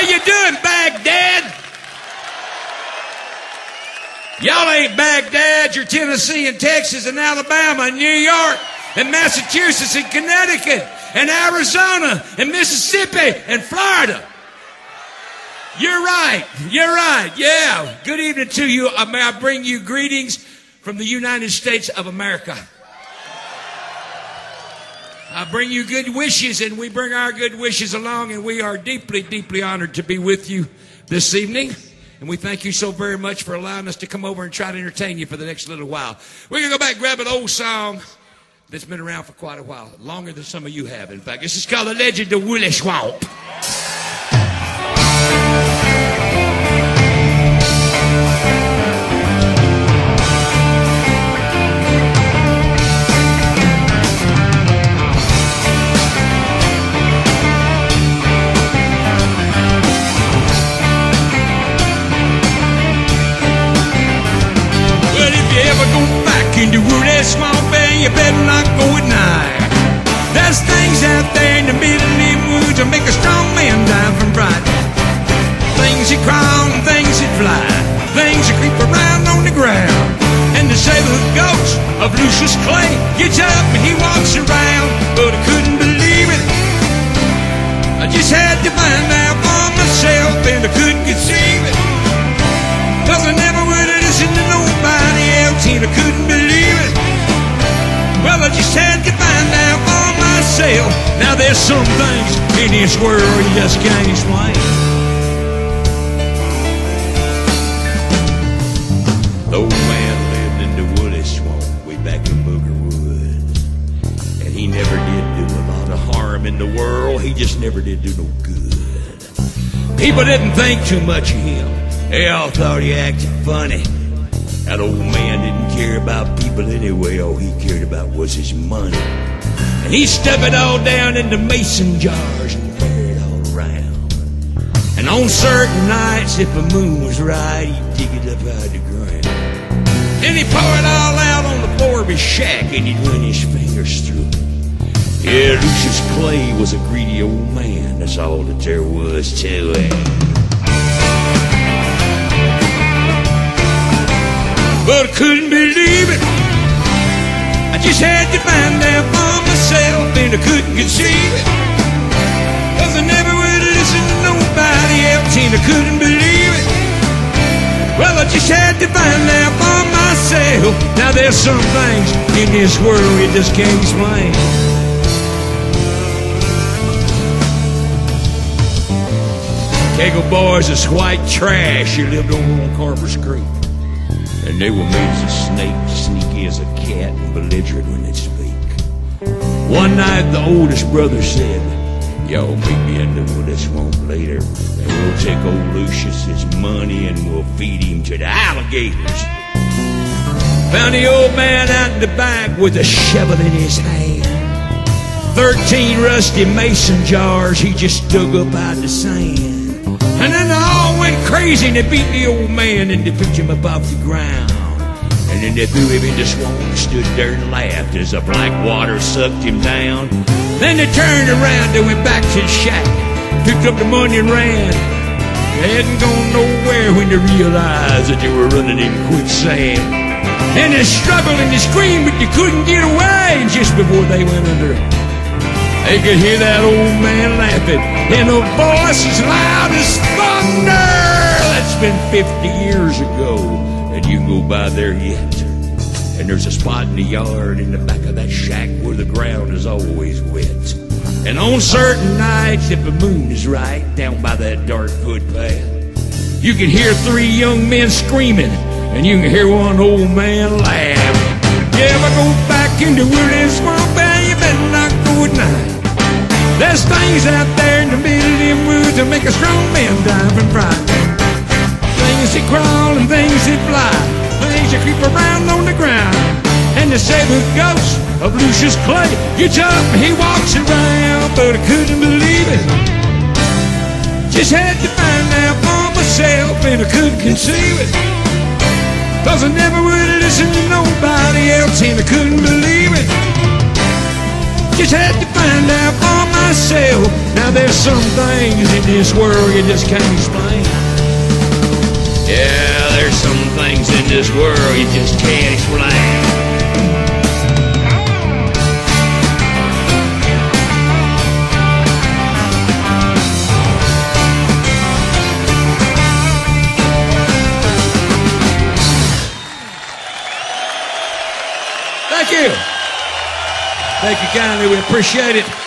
you doing, Baghdad? Y'all ain't Baghdad. You're Tennessee and Texas and Alabama and New York and Massachusetts and Connecticut and Arizona and Mississippi and Florida. You're right. You're right. Yeah. Good evening to you. May I bring you greetings from the United States of America. I bring you good wishes, and we bring our good wishes along, and we are deeply, deeply honored to be with you this evening. And we thank you so very much for allowing us to come over and try to entertain you for the next little while. We're going to go back and grab an old song that's been around for quite a while, longer than some of you have, in fact. This is called The Legend of Wooley Swamp. Into Wooley Swamp, and you better not go at night. There's things out there in the middle of the woods that make a strong man die from fright. Things that crawl and things that fly, things that creep around on the ground. And the sailor ghost of Lucius Clay gets up and he walks around, but I couldn't believe it. I just had to find out for myself, and I couldn't conceive it. 'Cause I never would have listened to nobody else, and I couldn't believe it. Well, I just had to find out for myself. Now there's some things in this world you just can't explain. The old man lived in the Wooley Swamp way back in Booger Woods, and he never did do a lot of harm in the world. He just never did do no good. People didn't think too much of him. They all thought he acted funny. That old man didn't care about people anyway. All he cared about was his money. And he stuck it all down into mason jars and carried it all around. And on certain nights, if the moon was right, he'd dig it up out of the ground. Then he'd pour it all out on the floor of his shack, and he'd run his fingers through it. Yeah, Lucius Clay was a greedy old man. That's all that there was to it. But I couldn't believe it. I just had to find out for myself, and I couldn't conceive it. 'Cause I never would listen to nobody else, and I couldn't believe it. Well, I just had to find out for myself. Now there's some things in this world you just can't explain. Kegel boys is white trash. You lived over on Carver's Creek. And they were made as a snake, sneaky as a cat, and belligerent when they speak. One night the oldest brother said, "Y'all meet me in the Wooley Swamp later, and we'll take old Lucius's money and we'll feed him to the alligators." Found the old man out in the back with a shovel in his hand. 13 rusty mason jars he just dug up out of the sand. And then they all went crazy and they beat the old man and they picked him up off the ground. And then they threw him in the swamp and stood there and laughed as the black water sucked him down. Then they turned around and went back to the shack, picked up the money and ran. They hadn't gone nowhere when they realized that they were running in quicksand. And they struggled and they screamed, but they couldn't get away. And just before they went under, they could hear that old man laughing in a voice as loud as thunder. That's been 50 years ago, and you can go by there yet. And there's a spot in the yard in the back of that shack where the ground is always wet. And on certain nights, if the moon is right, down by that dark footpath, you can hear 3 young men screaming, and you can hear one old man laugh. Yeah, I go back into Wooley Swamp, and you better not go at night. There's things out there in the middle of them woods that make a strong man die from fright. Things that crawl and things that fly, things that creep around on the ground. And the sailor ghost of Lucius Clay gets up and he walks around, but I couldn't believe it. Just had to find out for myself, and I couldn't conceive it. 'Cause I never would listen to nobody else, and I couldn't believe it. Just had to find out for myself. myself, now there's some things in this world you just can't explain. Yeah, there's some things in this world you just can't explain. Thank you. Thank you kindly. We appreciate it.